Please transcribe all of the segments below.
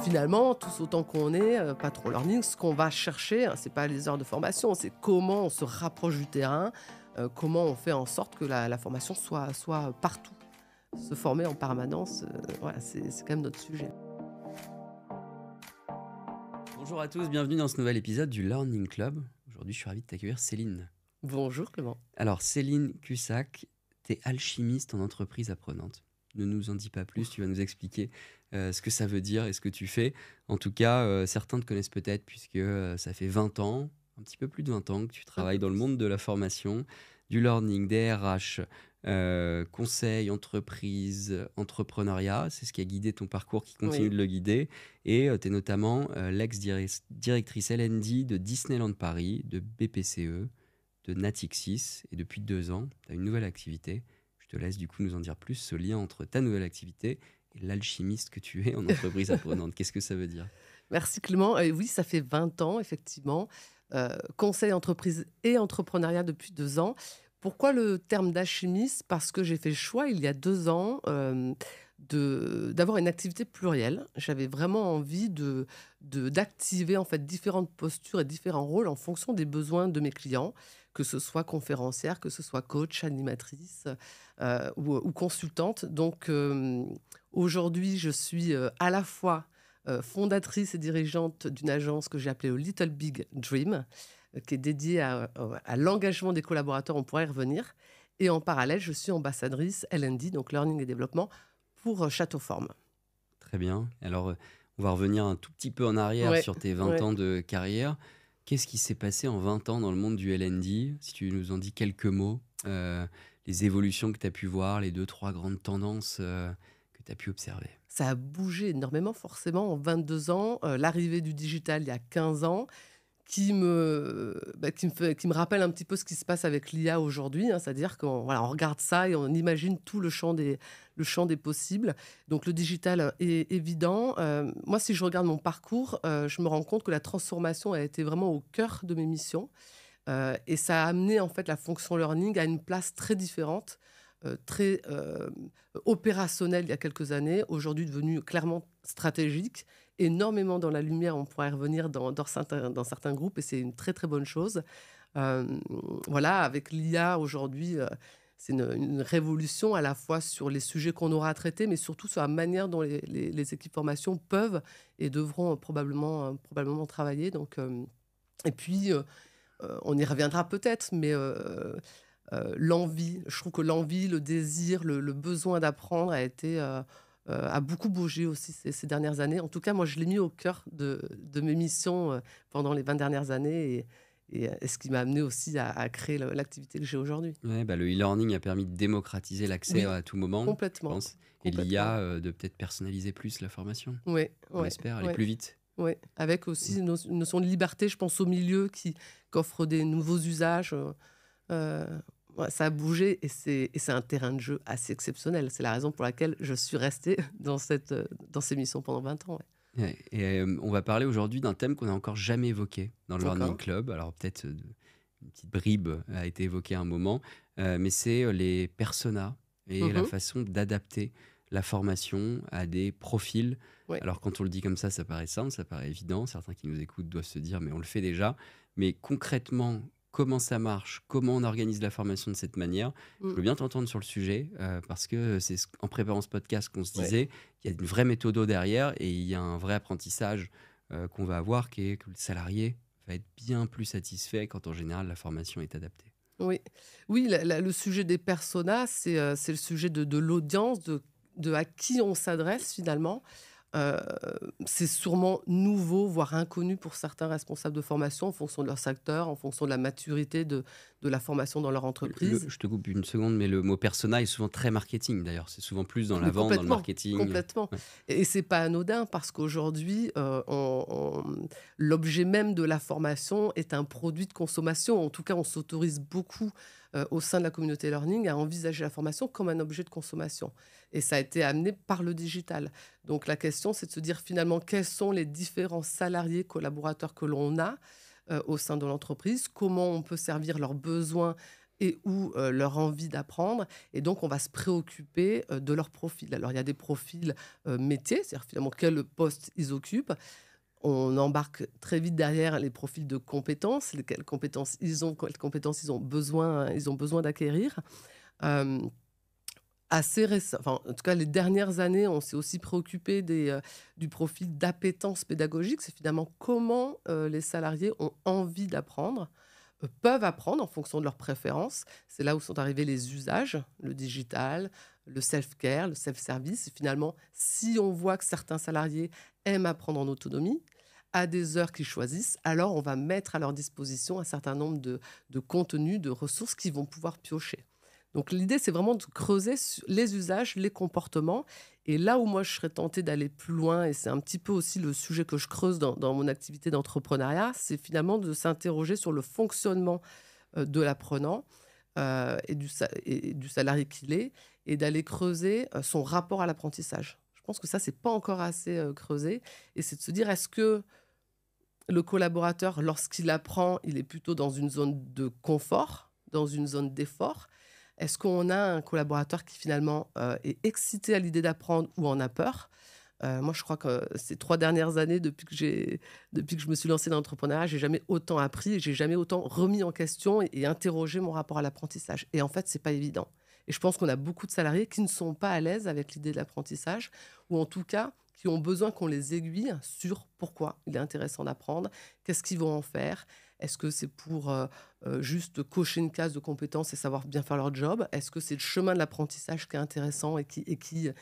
finalement, tous autant qu'on est, patron learning, ce qu'on va chercher, hein, c'est pas les heures de formation, c'est comment on se rapproche du terrain, comment on fait en sorte que la formation soit partout. Se former en permanence, voilà, c'est quand même notre sujet. Bonjour à tous, bienvenue dans ce nouvel épisode du Learning Club. Aujourd'hui, je suis ravi de t'accueillir Céline. Bonjour Clément. Alors, Céline Cussac, tu es alchimiste en entreprise apprenante. Ne nous en dis pas plus, tu vas nous expliquer ce que ça veut dire et ce que tu fais. En tout cas, certains te connaissent peut-être puisque ça fait 20 ans, un petit peu plus de 20 ans que tu travailles dans le monde de la formation, du learning, des RH, conseil, entreprise, entrepreneuriat. C'est ce qui a guidé ton parcours, qui continue Oui. de le guider. Et tu es notamment l'ex-directrice L&D de Disneyland Paris, de BPCE, de Natixis. Et depuis 2 ans, tu as une nouvelle activité. Je te laisse du coup nous en dire plus, ce lien entre ta nouvelle activité et l'alchimiste que tu es en entreprise apprenante. Qu'est-ce que ça veut dire? Merci Clément. Et oui, ça fait 20 ans, effectivement. Conseil entreprise et entrepreneuriat depuis 2 ans. Pourquoi le terme d'alchimiste? Parce que j'ai fait le choix, il y a 2 ans, d'avoir une activité plurielle. J'avais vraiment envie d'activer en fait différentes postures et différents rôles en fonction des besoins de mes clients, que ce soit conférencière, que ce soit coach, animatrice ou consultante. Donc aujourd'hui, je suis à la fois fondatrice et dirigeante d'une agence que j'ai appelée Little Big Dream, qui est dédiée à l'engagement des collaborateurs. On pourrait y revenir. Et en parallèle, je suis ambassadrice L&D, donc Learning et Développement, pour Château Forme. Très bien. Alors, on va revenir un tout petit peu en arrière Ouais, sur tes 20 ouais. ans de carrière. Qu'est-ce qui s'est passé en 20 ans dans le monde du L&D? Si tu nous en dis quelques mots, les évolutions que tu as pu voir, les 2-3 grandes tendances que tu as pu observer. Ça a bougé énormément, forcément, en 22 ans. L'arrivée du digital il y a 15 ans, qui me rappelle un petit peu ce qui se passe avec l'IA aujourd'hui, hein. C'est-à-dire qu'on voilà, on regarde ça et on imagine tout le champ des possibles. Donc le digital est évident. Moi, si je regarde mon parcours, je me rends compte que la transformation a été vraiment au cœur de mes missions. Et ça a amené en fait la fonction learning à une place très différente, très opérationnelle il y a quelques années, aujourd'hui devenue clairement stratégique, énormément dans la lumière, on pourrait y revenir dans certains groupes, et c'est une très très bonne chose. Euh, voilà, avec l'IA aujourd'hui, c'est une révolution à la fois sur les sujets qu'on aura à traiter, mais surtout sur la manière dont les équipes formation peuvent et devront probablement travailler. Donc, et puis, on y reviendra peut-être, mais l'envie, je trouve que l'envie, le désir, le besoin d'apprendre a beaucoup bougé aussi ces dernières années. En tout cas, moi, je l'ai mis au cœur de mes missions pendant les 20 dernières années, et ce qui m'a amené aussi à créer l'activité que j'ai aujourd'hui. Ouais, bah, le e-learning a permis de démocratiser l'accès Oui, à tout moment, je complètement. pense. Et Complètement. l'IA, de peut-être personnaliser plus la formation. Oui, On ouais, espère aller ouais. plus vite. Ouais, avec aussi une notion de liberté, je pense, au milieu qu'offre des nouveaux usages. Ouais, ça a bougé, et c'est un terrain de jeu assez exceptionnel. C'est la raison pour laquelle je suis restée dans ces missions pendant 20 ans. Ouais. Ouais, et on va parler aujourd'hui d'un thème qu'on n'a encore jamais évoqué dans le Learning D'accord. Club. Alors peut-être une petite bribe a été évoquée à un moment, mais c'est les personas et la Mhm. façon d'adapter la formation à des profils. Ouais. Alors quand on le dit comme ça paraît simple, ça paraît évident. Certains qui nous écoutent doivent se dire mais on le fait déjà. Mais concrètement, comment ça marche? Comment on organise la formation de cette manière? Je Mm. veux bien t'entendre sur le sujet parce que c'est en préparant ce podcast qu'on se Ouais. disait il y a une vraie méthode derrière et il y a un vrai apprentissage qu'on va avoir qui est que le salarié va être bien plus satisfait quand en général la formation est adaptée. Oui, oui, le sujet des personas, c'est le sujet de l'audience, de à qui on s'adresse finalement. Euh, c'est sûrement nouveau, voire inconnu pour certains responsables de formation en fonction de leur secteur, en fonction de la maturité de la formation dans leur entreprise. Je te coupe une seconde, mais le mot persona est souvent très marketing d'ailleurs. C'est souvent plus dans la Mais vente, dans le complètement, marketing. complètement. Ouais. Et c'est pas anodin, parce qu'aujourd'hui, l'objet même de la formation est un produit de consommation. En tout cas, on s'autorise beaucoup au sein de la communauté learning à envisager la formation comme un objet de consommation. Et ça a été amené par le digital. Donc la question, c'est de se dire finalement quels sont les différents salariés, collaborateurs que l'on a au sein de l'entreprise, comment on peut servir leurs besoins et ou leur envie d'apprendre. Et donc, on va se préoccuper de leur profil. Alors, il y a des profils métiers, c'est-à-dire finalement quel poste ils occupent. On embarque très vite derrière les profils de compétences, quelles compétences ils ont, quelles compétences ils ont besoin d'acquérir. Euh, Assez récent, enfin, en tout cas, les dernières années, on s'est aussi préoccupé du profil d'appétence pédagogique. C'est finalement comment les salariés ont envie d'apprendre, peuvent apprendre en fonction de leurs préférences. C'est là où sont arrivés les usages, le digital, le self-care, le self-service. Et finalement, si on voit que certains salariés aiment apprendre en autonomie, à des heures qu'ils choisissent, alors on va mettre à leur disposition un certain nombre de contenus, de ressources qu'ils vont pouvoir piocher. Donc l'idée, c'est vraiment de creuser les usages, les comportements. Et là où moi, je serais tentée d'aller plus loin, et c'est un petit peu aussi le sujet que je creuse dans mon activité d'entrepreneuriat, c'est finalement de s'interroger sur le fonctionnement de l'apprenant et du salarié qu'il est, et d'aller creuser son rapport à l'apprentissage. Je pense que ça, c'est pas encore assez creusé. Et c'est de se dire, est-ce que le collaborateur, lorsqu'il apprend, il est plutôt dans une zone de confort, dans une zone d'effort? Est-ce qu'on a un collaborateur qui finalement est excité à l'idée d'apprendre ou en a peur? Moi, je crois que ces 3 dernières années, depuis que je me suis lancée dans l'entrepreneuriat, j'ai jamais autant appris et j'ai jamais autant remis en question et interrogé mon rapport à l'apprentissage. Et en fait, c'est pas évident. Et je pense qu'on a beaucoup de salariés qui ne sont pas à l'aise avec l'idée de l'apprentissage, ou en tout cas qui ont besoin qu'on les aiguille sur pourquoi il est intéressant d'apprendre, qu'est-ce qu'ils vont en faire. Est-ce que c'est pour juste cocher une case de compétences et savoir bien faire leur job? Est-ce que c'est le chemin de l'apprentissage qui est intéressant et qui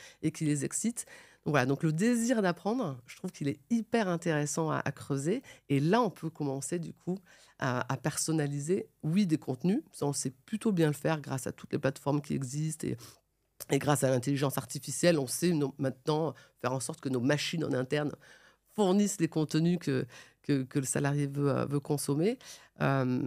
les excite? Donc voilà, donc le désir d'apprendre, je trouve qu'il est hyper intéressant à creuser. Et là, on peut commencer du coup à personnaliser, oui, des contenus. Ça, on sait plutôt bien le faire grâce à toutes les plateformes qui existent et grâce à l'intelligence artificielle. On sait maintenant faire en sorte que nos machines en interne fournissent les contenus que le salarié veut consommer. Euh,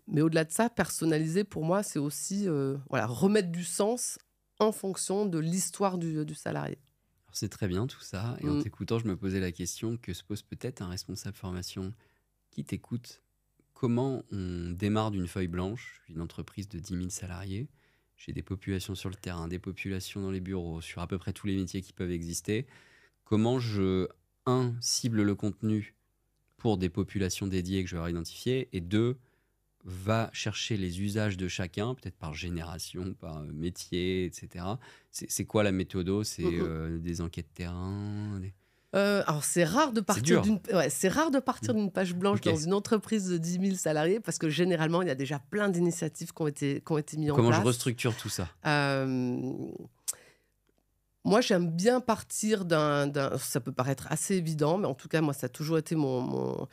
mais au-delà de ça, personnaliser, pour moi, c'est aussi voilà, remettre du sens en fonction de l'histoire du salarié. Alors, c'est très bien tout ça. Et en Mm. t'écoutant, je me posais la question que se pose peut-être un responsable formation qui t'écoute. Comment on démarre d'une feuille blanche, une entreprise de 10 000 salariés? J'ai des populations sur le terrain, des populations dans les bureaux, sur à peu près tous les métiers qui peuvent exister. Comment cible le contenu pour des populations dédiées que je vais avoir identifiées, et deux, va chercher les usages de chacun, peut-être par génération, par métier, etc. C'est quoi la méthode? C'est Mm, mm. des enquêtes terrain Alors, c'est rare de C'est partir dur. d'une page blanche Ok. dans une entreprise de 10 000 salariés parce que généralement, il y a déjà plein d'initiatives qui ont été mises en Comment je place. restructure tout ça? Euh, Moi, j'aime bien partir ça peut paraître assez évident, mais en tout cas, moi, ça a toujours été mon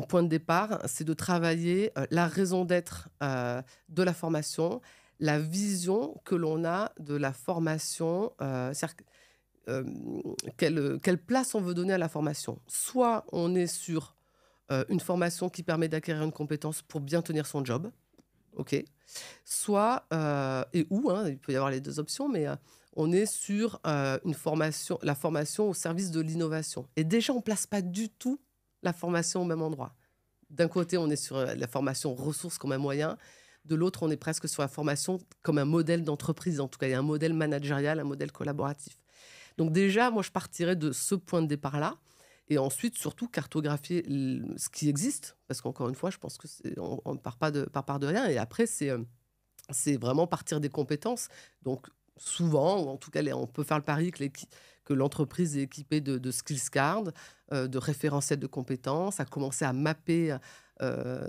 point de départ, c'est de travailler la raison d'être de la formation, la vision que l'on a de la formation, c'est-à-dire quelle place on veut donner à la formation. Soit on est sur une formation qui permet d'acquérir une compétence pour bien tenir son job, ok. Soit, et ou, hein, il peut y avoir les deux options, mais on est sur la formation au service de l'innovation. Et déjà, on ne place pas du tout la formation au même endroit. D'un côté, on est sur la formation ressources comme un moyen. De l'autre, on est presque sur la formation comme un modèle d'entreprise. En tout cas, il y a un modèle managérial, un modèle collaboratif. Donc déjà, moi, je partirais de ce point de départ-là. Et ensuite, surtout, cartographier ce qui existe. Parce qu'encore une fois, je pense qu'on ne part pas de rien. Et après, c'est vraiment partir des compétences. Donc, souvent, ou en tout cas, on peut faire le pari que l'entreprise est équipée de skills cards, de référentiels de compétences, à commencer à mapper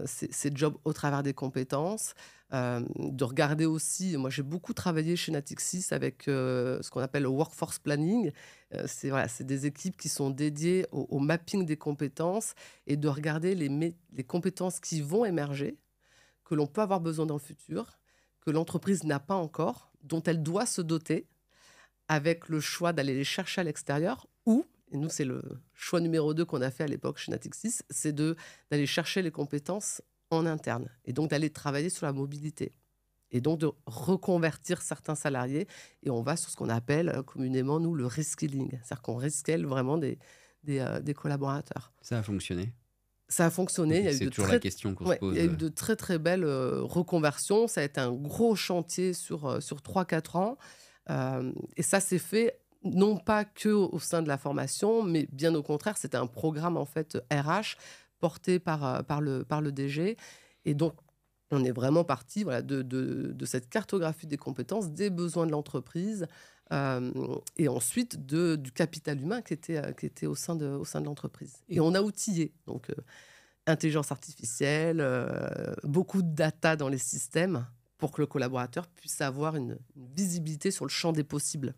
ces jobs au travers des compétences, de regarder aussi. Moi, j'ai beaucoup travaillé chez Natixis avec ce qu'on appelle le workforce planning. C'est des équipes qui sont dédiées au mapping des compétences et de regarder les compétences qui vont émerger, que l'on peut avoir besoin dans le futur, que l'entreprise n'a pas encore, dont elle doit se doter, avec le choix d'aller les chercher à l'extérieur, ou, et nous c'est le choix numéro 2 qu'on a fait à l'époque chez Natixis, c'est d'aller chercher les compétences en interne, et donc d'aller travailler sur la mobilité, et donc de reconvertir certains salariés, et on va sur ce qu'on appelle communément, nous, le reskilling, c'est-à-dire qu'on rescale vraiment des collaborateurs. Ça a fonctionné. Ça a fonctionné. Il y a eu C'est de toujours la très, question qu'on se ouais, il pose. y a eu de très très belles reconversions. Ça a été un gros chantier sur 3-4 ans. Et ça s'est fait non pas que au sein de la formation, mais bien au contraire, c'était un programme en fait RH porté par le DG. Et donc, on est vraiment parti voilà, de cette cartographie des compétences, des besoins de l'entreprise, euh, et ensuite du capital humain qui était au sein de l'entreprise. Et on a outillé. Donc, intelligence artificielle, beaucoup de data dans les systèmes pour que le collaborateur puisse avoir une visibilité sur le champ des possibles.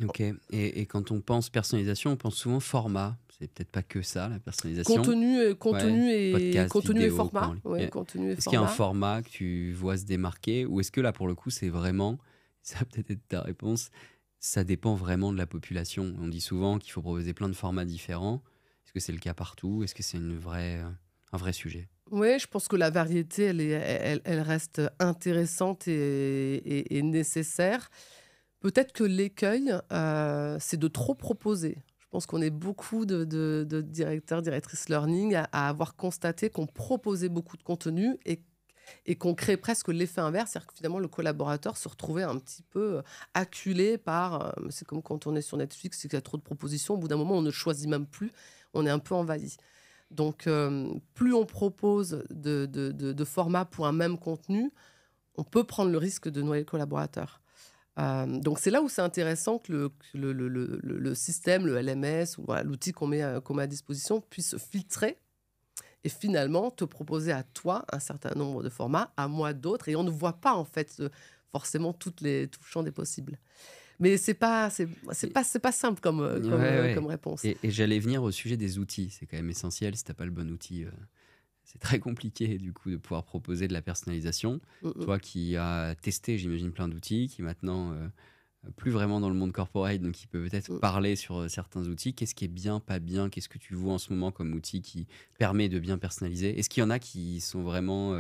Ok. Et quand on pense personnalisation, on pense souvent format. C'est peut-être pas que ça, la personnalisation. Contenu, Ouais, podcast, contenu et vidéo, quoi, en format. ligne. Ouais, contenu et Est-ce qu'il y a un format. format que tu vois se démarquer ou est-ce que là, pour le coup, c'est vraiment, ça va peut-être être ta réponse, ça dépend vraiment de la population. On dit souvent qu'il faut proposer plein de formats différents. Est-ce que c'est le cas partout? Est-ce que c'est un vrai sujet? Oui, je pense que la variété, elle reste intéressante et nécessaire. Peut-être que l'écueil, c'est de trop proposer. Je pense qu'on est beaucoup de directeurs, directrices learning à avoir constaté qu'on proposait beaucoup de contenu et qu'on crée presque l'effet inverse, c'est-à-dire que finalement le collaborateur se retrouvait un petit peu acculé par, c'est comme quand on est sur Netflix et qu'il y a trop de propositions, au bout d'un moment on ne choisit même plus, on est un peu envahi. Donc plus on propose de formats pour un même contenu, on peut prendre le risque de noyer le collaborateur. Donc c'est là où c'est intéressant que le système, le LMS, ou voilà, l'outil qu'on met à disposition puisse filtrer et finalement te proposer à toi un certain nombre de formats, à moi d'autres, et on ne voit pas en fait forcément tout le champ des possibles. Mais c'est pas simple comme Ouais. réponse. Et j'allais venir au sujet des outils. C'est quand même essentiel. Si t'as pas le bon outil, c'est très compliqué du coup de pouvoir proposer de la personnalisation. Mm, mm. Toi qui as testé, j'imagine, plein d'outils, qui maintenant plus vraiment dans le monde corporate, donc qui peut peut-être Mm. parler sur certains outils. Qu'est-ce qui est bien, pas bien? Qu'est-ce que tu vois en ce moment comme outil qui permet de bien personnaliser? Est-ce qu'il y en a qui sont vraiment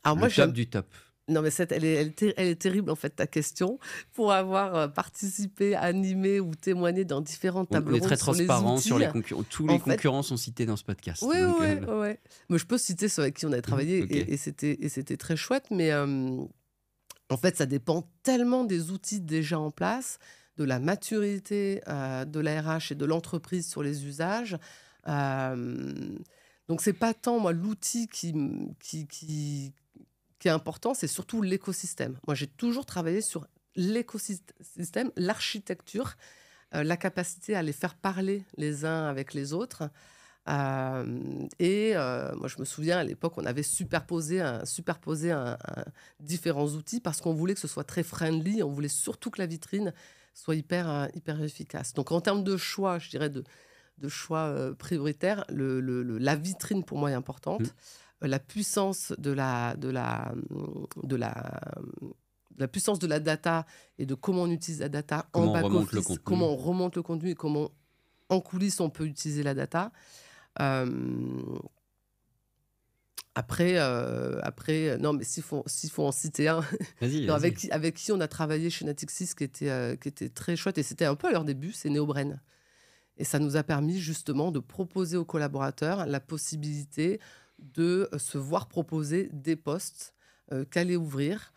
Alors moi le top j'aime. du top? Non, mais elle est terrible, en fait, ta question. Pour avoir participé, animé ou témoigné dans différentes On tables est très rondes sur les transparent sur outils, les concurrents. Tous en les fait, concurrents sont cités dans ce podcast. oui, Donc, oui, oui, ouais. Mais je peux citer ceux avec qui on a travaillé ok. et c'était très chouette. Mais en fait, ça dépend tellement des outils déjà en place, de la maturité de la RH et de l'entreprise sur les usages. Euh, donc, c'est pas tant, moi, l'outil qui est important, c'est surtout l'écosystème. Moi, j'ai toujours travaillé sur l'écosystème, l'architecture, la capacité à les faire parler les uns avec les autres. Moi, je me souviens, à l'époque, on avait superposé différents outils parce qu'on voulait que ce soit très friendly. On voulait surtout que la vitrine soit hyper efficace. Donc, en termes de choix, je dirais de choix prioritaires, la vitrine, pour moi, est Mm. importante. La puissance de la puissance de la data et de comment on utilise la data en Comment on remonte le back-office, comment contenu? on remonte le contenu et comment en coulisses on peut utiliser la data. Euh, non, mais s'il faut en citer un, Vas-y, non, avec vas-y. qui on a travaillé chez Natixis qui était très chouette, et c'était un peu à leur début, c'est NeoBrain. Et ça nous a permis justement de proposer aux collaborateurs la possibilité de se voir proposer des postes qu'aller ouvrir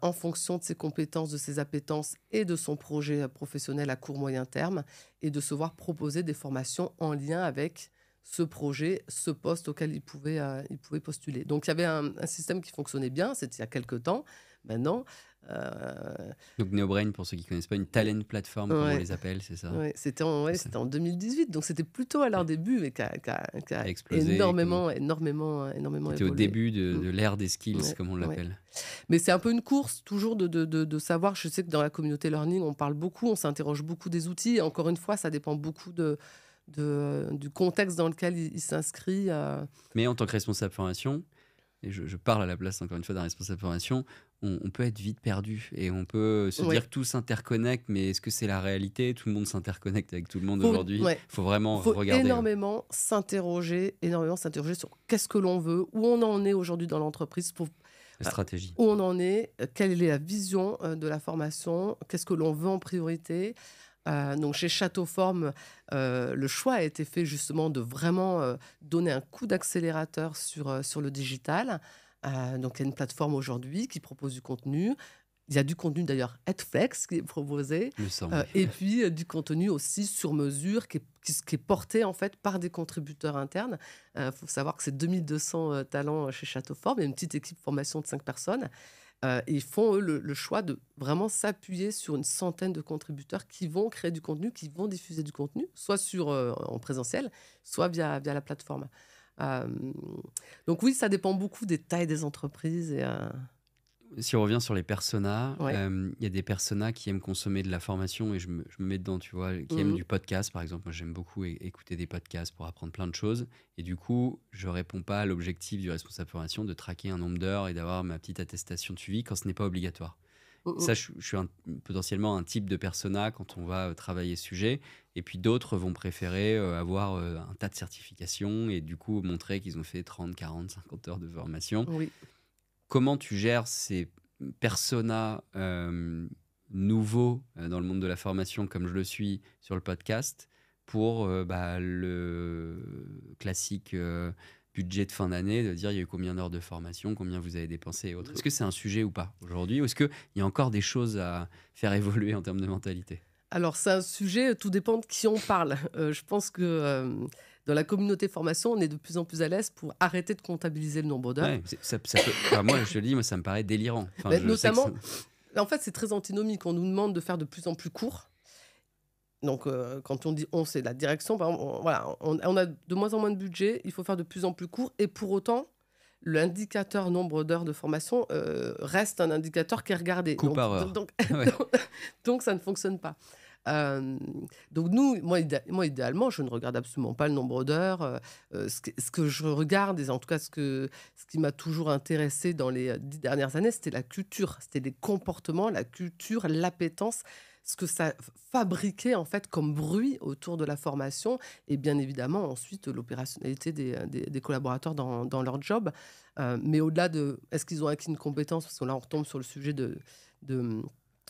en fonction de ses compétences, de ses appétences et de son projet professionnel à court moyen terme, et de se voir proposer des formations en lien avec ce projet, ce poste auquel il pouvait postuler. Donc il y avait un système qui fonctionnait bien, c'était il y a quelques temps. Maintenant, Donc NeoBrain, pour ceux qui ne connaissent pas, une talent plateforme, comme on ouais, les appelle, c'est ça? ouais, c'était en, ouais, C'est ça. c'était en 2018, donc c'était plutôt à leur Ok. début, mais qui a A explosé, énormément qui était au évolué. début Mm. de l'ère des skills, Ouais, comme on ouais. l'appelle. Mais c'est un peu une course, toujours de savoir. Je sais que dans la communauté learning, on parle beaucoup, on s'interroge beaucoup des outils. Et encore une fois, ça dépend beaucoup du contexte dans lequel il s'inscrit. Mais en tant que responsable formation, et je parle à la place encore une fois d'un responsable formation, on peut être vite perdu et on peut se Ouais. dire que tout s'interconnecte, mais est-ce que c'est la réalité? Tout le monde s'interconnecte avec tout le monde Faut, aujourd'hui. ouais. Il faut vraiment Faut regarder. énormément s'interroger sur qu'est-ce que l'on veut, où on en est aujourd'hui dans l'entreprise, La stratégie. où on en est, quelle est la vision de la formation, qu'est-ce que l'on veut en priorité. Donc chez Châteauforme, le choix a été fait justement de vraiment donner un coup d'accélérateur sur le digital. Donc il y a une plateforme aujourd'hui qui propose du contenu. Il y a du contenu d'ailleurs Headflex qui est proposé, Il me semble. et puis du contenu aussi sur mesure qui est porté en fait par des contributeurs internes. Il faut savoir que c'est 2200 talents chez Châteauforme, il y a une petite équipe formation de 5 personnes. Et ils font, eux, le choix de vraiment s'appuyer sur une centaine de contributeurs qui vont créer du contenu, qui vont diffuser du contenu, soit en présentiel, soit via la plateforme. Euh, donc oui, ça dépend beaucoup des tailles des entreprises. Si on revient sur les personas, Ouais. il y a des personas qui aiment consommer de la formation et je me mets dedans, tu vois, qui aiment Mhm. du podcast, par exemple. Moi, j'aime beaucoup écouter des podcasts pour apprendre plein de choses. Et du coup, je réponds pas à l'objectif du responsable formation de traquer un nombre d'heures et d'avoir ma petite attestation de suivi quand ce n'est pas obligatoire. Mhm. Ça, je suis potentiellement un type de persona quand on va travailler ce sujet. Et puis d'autres vont préférer avoir un tas de certifications et du coup montrer qu'ils ont fait 30, 40, 50 heures de formation. Oui. Comment tu gères ces personas nouveaux dans le monde de la formation, comme je le suis sur le podcast, pour le classique budget de fin d'année, de dire il y a eu combien d'heures de formation, combien vous avez dépensé et autres. Est-ce que c'est un sujet ou pas aujourd'hui, ou est-ce qu'il y a encore des choses à faire évoluer en termes de mentalité? Alors, c'est un sujet, tout dépend de qui on parle. Je pense que dans la communauté formation, on est de plus en plus à l'aise pour arrêter de comptabiliser le nombre d'heures. Ouais, enfin, moi, je te le dis, moi, ça me paraît délirant. Enfin, Mais je sais que ça- notamment, en fait, c'est très antinomique. On nous demande de faire de plus en plus court. Donc, quand on dit on, c'est la direction. Par exemple, on a de moins en moins de budget. Il faut faire de plus en plus court. Et pour autant, l'indicateur nombre d'heures de formation reste un indicateur qui est regardé. Coup par heure. Donc, Ouais. donc, ça ne fonctionne pas. Donc nous, moi, idéalement, je ne regarde absolument pas le nombre d'heures. Ce que je regarde, et en tout cas ce qui m'a toujours intéressé dans les 10 dernières années, c'était la culture, c'était les comportements, la culture, l'appétence, ce que ça fabriquait en fait comme bruit autour de la formation, et bien évidemment ensuite l'opérationnalité des collaborateurs dans leur job. Mais au-delà de est-ce qu'ils ont acquis une compétence, parce que là on retombe sur le sujet de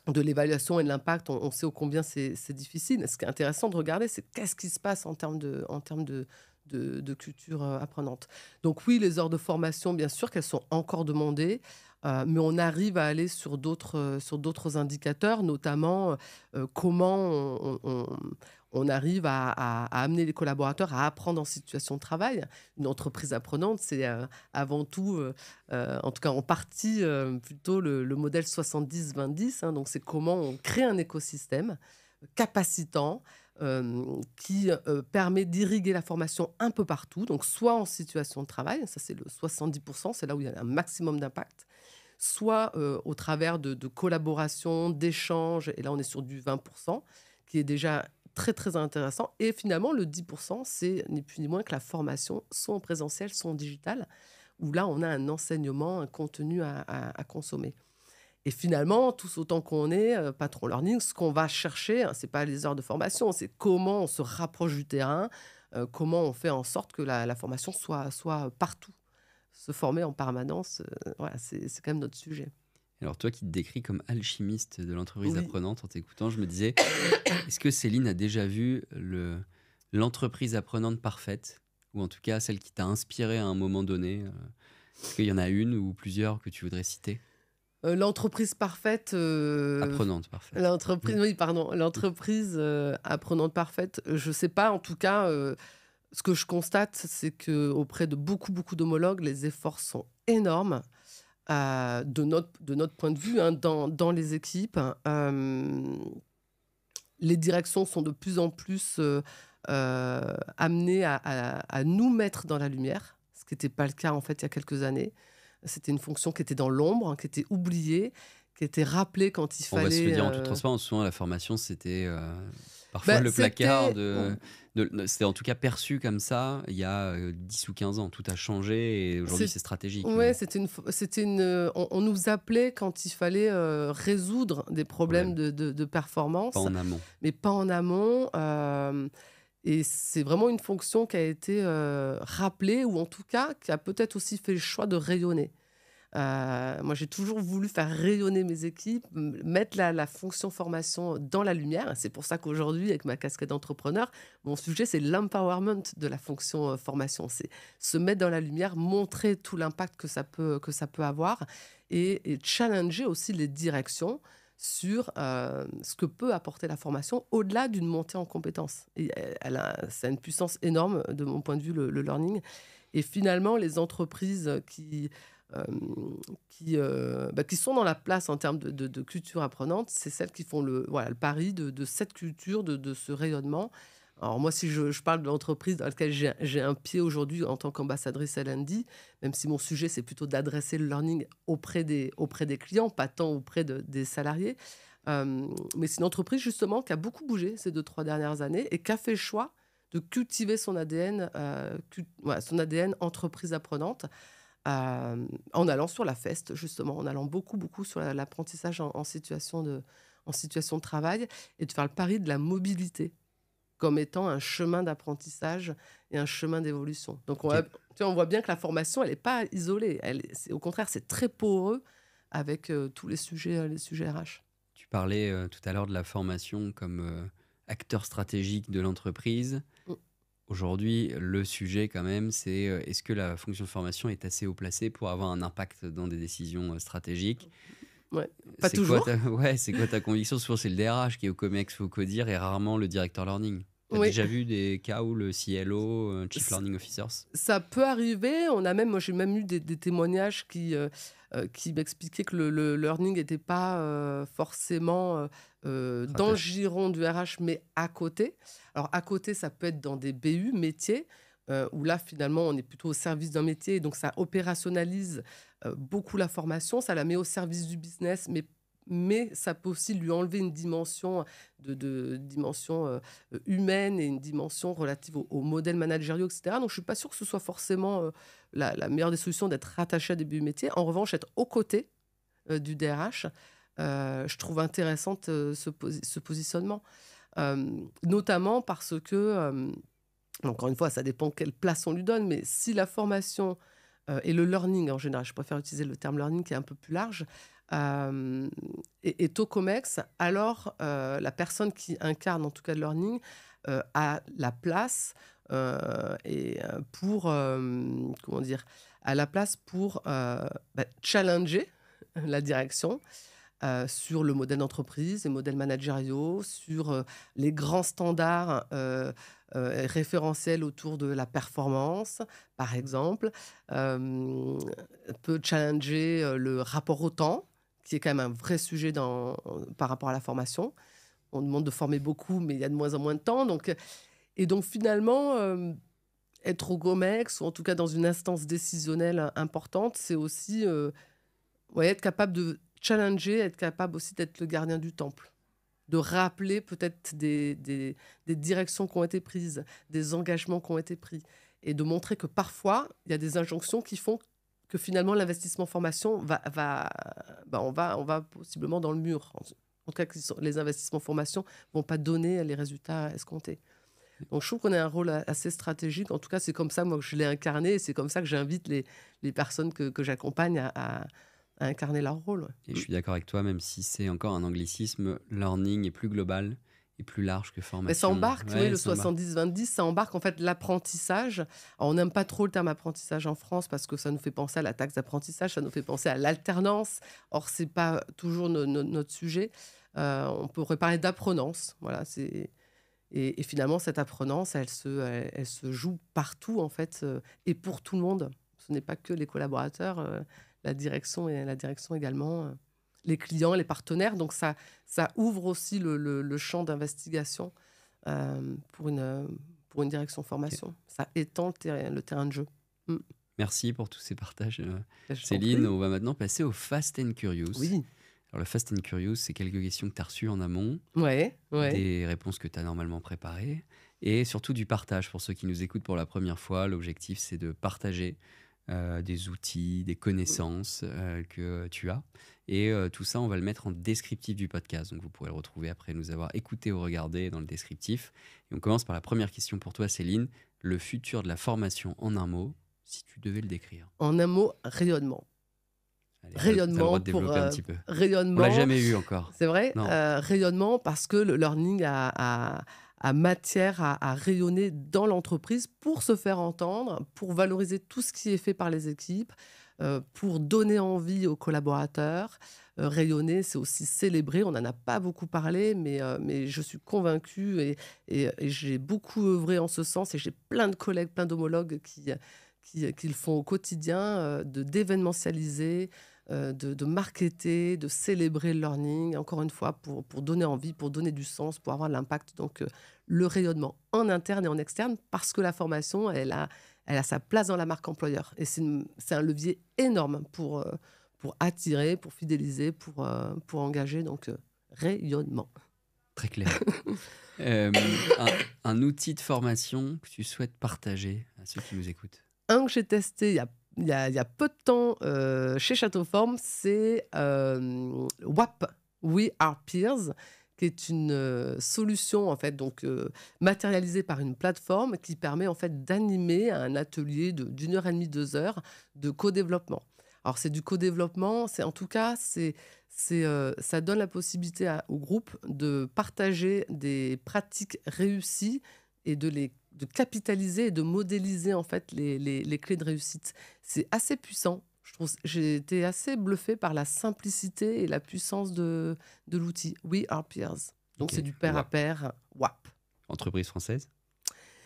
de l'évaluation et de l'impact, on sait ô combien c'est difficile. Ce qui est intéressant de regarder, c'est qu'est-ce qui se passe en termes de culture apprenante. Donc oui, les heures de formation, bien sûr qu'elles sont encore demandées, mais on arrive à aller sur d'autres indicateurs, notamment comment on arrive à amener les collaborateurs à apprendre en situation de travail. Une entreprise apprenante, c'est avant tout, en tout cas en partie, plutôt le modèle 70-20-10. Donc c'est comment on crée un écosystème capacitant qui permet d'irriguer la formation un peu partout, donc soit en situation de travail, ça c'est le 70%, c'est là où il y a un maximum d'impact, soit au travers de collaboration, d'échanges, et là on est sur du 20%, qui est déjà très très intéressant. Et finalement, le 10%, c'est ni plus ni moins que la formation, soit en présentiel, soit en digital, où là on a un enseignement, un contenu à consommer. Et finalement, tous autant qu'on est, patron learning, ce qu'on va chercher, ce n'est pas les heures de formation, c'est comment on se rapproche du terrain, comment on fait en sorte que la formation soit partout. Se former en permanence, voilà, c'est quand même notre sujet. Alors toi qui te décris comme alchimiste de l'entreprise Oui. apprenante, en t'écoutant, je me disais, est-ce que Céline a déjà vu l'entreprise apprenante parfaite, ou en tout cas celle qui t'a inspiré à un moment donné? Est-ce qu'il y en a une ou plusieurs que tu voudrais citer? L'entreprise parfaite. Apprenante parfaite. Oui, pardon. L'entreprise apprenante parfaite, je ne sais pas. En tout cas, ce que je constate, c'est qu'auprès de beaucoup, beaucoup d'homologues, les efforts sont énormes. De notre point de vue, dans les équipes. Les directions sont de plus en plus amenées à nous mettre dans la lumière, ce qui n'était pas le cas en fait il y a quelques années. C'était une fonction qui était dans l'ombre, qui était oubliée, qui était rappelée quand il On va se le fallait. dire en toute transparence, souvent la formation c'était parfois le C'était. placard c'était en tout cas perçu comme ça il y a 10 ou 15 ans. Tout a changé et aujourd'hui c'est stratégique. Ouais, on nous appelait quand il fallait résoudre des problèmes de performance, Pas en amont. mais pas en amont. Et c'est vraiment une fonction qui a été rappelée, ou en tout cas qui a peut-être aussi fait le choix de rayonner. Moi, j'ai toujours voulu faire rayonner mes équipes, mettre la fonction formation dans la lumière. C'est pour ça qu'aujourd'hui, avec ma casquette d'entrepreneur, mon sujet, c'est l'empowerment de la fonction formation. C'est se mettre dans la lumière, montrer tout l'impact que ça peut avoir et challenger aussi les directions sur ce que peut apporter la formation au-delà d'une montée en compétences. Et ça a une puissance énorme de mon point de vue, le learning. Et finalement, les entreprises euh, qui sont dans la place en termes de culture apprenante, c'est celles qui font le pari de cette culture, de ce rayonnement. Alors moi, si je parle de l'entreprise dans laquelle j'ai un pied aujourd'hui en tant qu'ambassadrice L&D, même si mon sujet, c'est plutôt d'adresser le learning auprès des clients, pas tant auprès des salariés. Mais c'est une entreprise justement qui a beaucoup bougé ces 2-3 dernières années et qui a fait le choix de cultiver son ADN, son ADN entreprise apprenante, en allant sur la FEST, justement, en allant beaucoup, beaucoup sur l'apprentissage en situation de travail et de faire le pari de la mobilité comme étant un chemin d'apprentissage et un chemin d'évolution. Donc, Ok. on voit bien que la formation, elle n'est pas isolée. Au contraire, c'est très poreux avec tous les sujets RH. Tu parlais tout à l'heure de la formation comme acteur stratégique de l'entreprise. Mm. Aujourd'hui, le sujet quand même, c'est est-ce que la fonction de formation est assez haut placée pour avoir un impact dans des décisions stratégiques? Ouais. Pas C'est quoi toujours. c'est quoi ta conviction? Souvent, c'est le DRH qui est au COMEX ou au CODIR et rarement le directeur learning. Tu as Oui. déjà vu des cas où le CLO, Chief Learning Officers? Ça peut arriver. Moi, j'ai même eu des témoignages qui m'expliquaient que le learning n'était pas forcément dans le Rattaché. giron du RH, mais à côté. Alors, à côté, ça peut être dans des BU, métiers, où là, finalement, on est plutôt au service d'un métier. Et donc, ça opérationnalise beaucoup la formation. Ça la met au service du business, mais ça peut aussi lui enlever une dimension dimension humaine et une dimension relative au modèle managériaux, etc. Donc, je ne suis pas sûre que ce soit forcément la meilleure des solutions d'être rattaché à des métiers. En revanche, être aux côtés du DRH, je trouve intéressante ce positionnement. Notamment parce que, encore une fois, ça dépend quelle place on lui donne, mais si la formation et le learning en général, je préfère utiliser le terme learning qui est un peu plus large, est au COMEX, alors la personne qui incarne en tout cas le learning a la place comment dire, a la place pour challenger la direction sur le modèle d'entreprise, les modèles managériaux, sur les grands standards référentiels autour de la performance, par exemple, peut challenger le rapport au temps, qui est quand même un vrai sujet par rapport à la formation. On demande de former beaucoup, mais il y a de moins en moins de temps. Et donc finalement, être au GOMEX, ou en tout cas dans une instance décisionnelle importante, c'est aussi être capable de challenger, être capable aussi d'être le gardien du temple, de rappeler peut-être des directions qui ont été prises, des engagements qui ont été pris, et de montrer que parfois, il y a des injonctions qui font que finalement, l'investissement formation on va possiblement dans le mur. En tout cas, les investissements formation ne vont pas donner les résultats escomptés. Donc, je trouve qu'on a un rôle assez stratégique. En tout cas, c'est comme ça, moi, que je l'ai incarné. Et c'est comme ça que j'invite les personnes que j'accompagne à incarner leur rôle. Et je suis d'accord avec toi, même si c'est encore un anglicisme, learning est plus global et plus large que Mais ça formation. embarque, Ouais, le ça embarque. 70-20, ça embarque en fait l'apprentissage. Alors, on n'aime pas trop le terme apprentissage en France parce que ça nous fait penser à la taxe d'apprentissage, ça nous fait penser à l'alternance. Or, c'est pas toujours notre sujet. On pourrait parler d'apprenance. Voilà, et finalement, cette apprenance, elle se joue partout en fait et pour tout le monde. Ce n'est pas que les collaborateurs, la direction également. Les clients, les partenaires. Donc, ça ouvre aussi le champ d'investigation pour une direction formation. Ça étend le terrain de jeu. Mm. Merci pour tous ces partages, Je t'en Céline. prie. On va maintenant passer au Fast and Curious. Oui, Alors, le Fast and Curious, c'est quelques questions que tu as reçues en amont, ouais. des réponses que tu as normalement préparées, et surtout du partage. Pour ceux qui nous écoutent pour la première fois, l'objectif, c'est de partager des outils, des connaissances que tu as. Et tout ça, on va le mettre en descriptif du podcast. Donc, vous pourrez le retrouver après nous avoir écouté ou regardé dans le descriptif. Et on commence par la première question pour toi, Céline. Le futur de la formation en un mot, si tu devais le décrire. En un mot, rayonnement. Allez, t'as le droit Rayonnement de pour développer un petit peu. On l'a rayonnement, jamais eu encore. c'est vrai, Non. rayonnement parce que le learning a matière à rayonner dans l'entreprise pour se faire entendre, pour valoriser tout ce qui est fait par les équipes, pour donner envie aux collaborateurs. Rayonner, c'est aussi célébrer. On n'en a pas beaucoup parlé, mais je suis convaincue et j'ai beaucoup œuvré en ce sens et j'ai plein de collègues, plein d'homologues qui le font au quotidien, d'événementialiser, de marketer, de célébrer le learning, encore une fois, pour donner envie, pour donner du sens, pour avoir de l'impact. Donc, le rayonnement en interne et en externe, parce que la formation, elle a sa place dans la marque employeur. Et c'est un levier énorme pour attirer, pour fidéliser, pour engager. Donc, rayonnement. Très clair. Euh, un outil de formation que tu souhaites partager à ceux qui nous écoutent. Un que j'ai testé il y a peu de temps chez Château Forme, c'est WAP, We Are Peers, qui est une solution en fait donc matérialisée par une plateforme qui permet en fait d'animer un atelier d'une heure et demie, 2 heures de co-développement. Alors c'est du co-développement, ça donne la possibilité au groupe de partager des pratiques réussies et de capitaliser et de modéliser en fait les clés de réussite. C'est assez puissant. J'ai été assez bluffée par la simplicité et la puissance de l'outil. We are peers. Donc Ok. c'est du pair à WAP. pair. WAP. Entreprise française?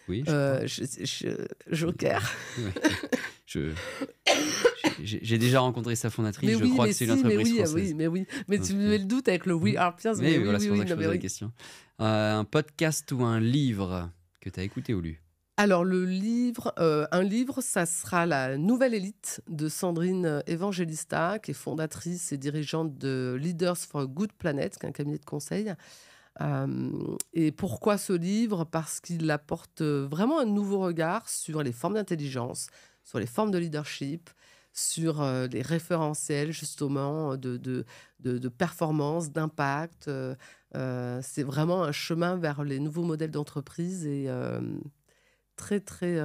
Oui, je crois. Joker. Ouais. Je- J'ai déjà rencontré sa fondatrice. Mais Je oui, crois mais que c'est si, une mais entreprise oui, française. mais oui. Mais Donc, tu me mets le doute avec le We are peers. mais Mais voilà, c'est pour ça que je non, mais pose la oui. question. Un podcast ou un livre que tu as écouté ou lu? Alors un livre, ça sera La Nouvelle Élite de Sandrine Evangelista, qui est fondatrice et dirigeante de Leaders for a Good Planet, qui est un cabinet de conseil. Et pourquoi ce livre? Parce qu'il apporte vraiment un nouveau regard sur les formes d'intelligence, sur les formes de leadership, sur les référentiels justement de performance, d'impact. C'est vraiment un chemin vers les nouveaux modèles d'entreprise et très très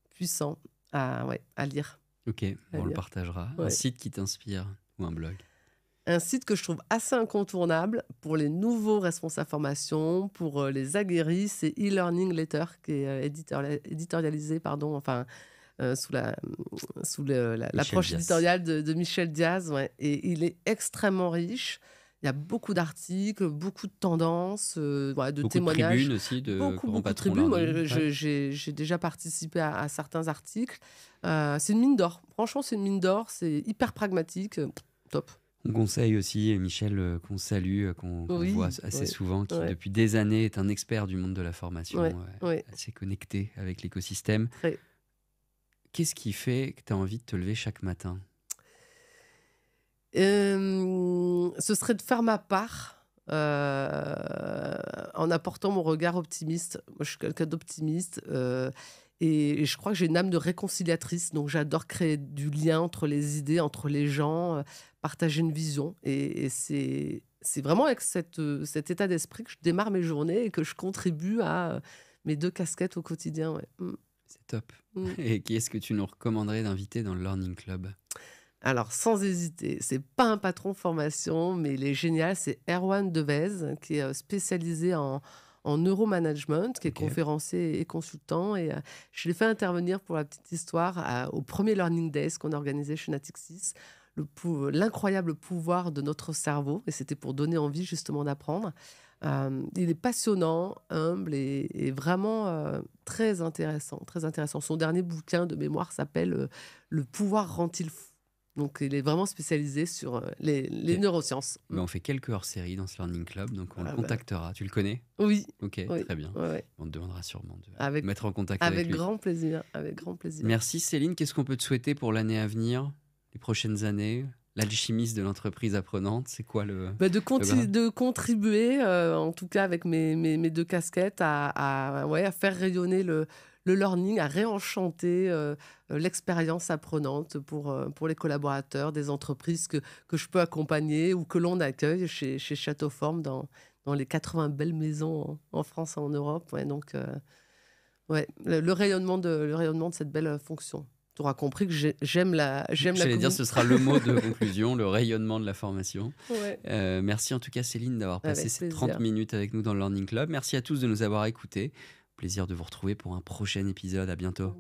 puissant à lire. Ok, À on le lire. partagera. Un Ouais. site qui t'inspire ou un blog? Un site que je trouve assez incontournable pour les nouveaux responsables formation, pour les aguerris, c'est e-learning letter qui est éditorialisé, pardon, enfin sous l'approche Diaz. éditoriale de Michel Diaz, ouais. Et il est extrêmement riche. Il y a beaucoup d'articles, beaucoup de tendances, voilà, de Beaucoup de témoignages. tribunes aussi de Beaucoup, grands beaucoup de patrons tribunes. Moi, learning. Ouais. j'ai déjà participé à certains articles. C'est une mine d'or. Franchement, c'est une mine d'or. C'est hyper pragmatique. Top. On conseille aussi Michel, qu'on salue, qu'on Oui, voit assez ouais, souvent, qui ouais. depuis des années est un expert du monde de la formation, Ouais, ouais. assez connecté avec l'écosystème. Très. Qu'est-ce qui fait que tu as envie de te lever chaque matin? Ce serait de faire ma part en apportant mon regard optimiste. Moi, je suis quelqu'un d'optimiste et je crois que j'ai une âme de réconciliatrice. Donc, j'adore créer du lien entre les idées, entre les gens, partager une vision. Et c'est vraiment avec cet état d'esprit que je démarre mes journées et que je contribue à mes 2 casquettes au quotidien. Ouais. C'est top. Mm. Et qui est-ce que tu nous recommanderais d'inviter dans le Learning Club? Alors, sans hésiter, c'est pas un patron de formation, mais il est génial. C'est Erwan Devez, qui est spécialisé en neuromanagement, qui est Ok. conférencier et consultant. Et je l'ai fait intervenir pour la petite histoire au premier Learning Days qu'on a organisé chez Natixis. L'incroyable pouvoir de notre cerveau. Et c'était pour donner envie justement d'apprendre. Il est passionnant, humble et vraiment très intéressant, très intéressant. Son dernier bouquin de mémoire s'appelle Le pouvoir rend-il fou. Donc, il est vraiment spécialisé sur les Ok. neurosciences. Mais on fait quelques hors-séries dans ce Learning Club, donc on le Ah bah, contactera. Tu le connais? oui, Ok, oui, très bien. ouais, ouais. On te demandera sûrement de Avec, mettre en contact avec avec lui. grand plaisir, avec grand plaisir. Merci Céline. Qu'est-ce qu'on peut te souhaiter pour l'année à venir, les prochaines années? L'alchimiste de l'entreprise apprenante, c'est quoi le Bah, Graal? de contribuer, en tout cas avec mes 2 casquettes, à faire rayonner le learning, à réenchanter l'expérience apprenante pour les collaborateurs des entreprises que je peux accompagner ou que l'on accueille chez Château Forme dans les 80 belles maisons en France et en Europe. Ouais, donc, le rayonnement de cette belle fonction. tu auras compris que j'aime la J'allais dire, ce communication. sera le mot de conclusion, le rayonnement de la formation. Ouais, Merci en tout cas, Céline, d'avoir passé avec ces 30 plaisir. minutes avec nous dans le Learning Club. Merci à tous de nous avoir écoutés. Plaisir de vous retrouver pour un prochain épisode. À bientôt.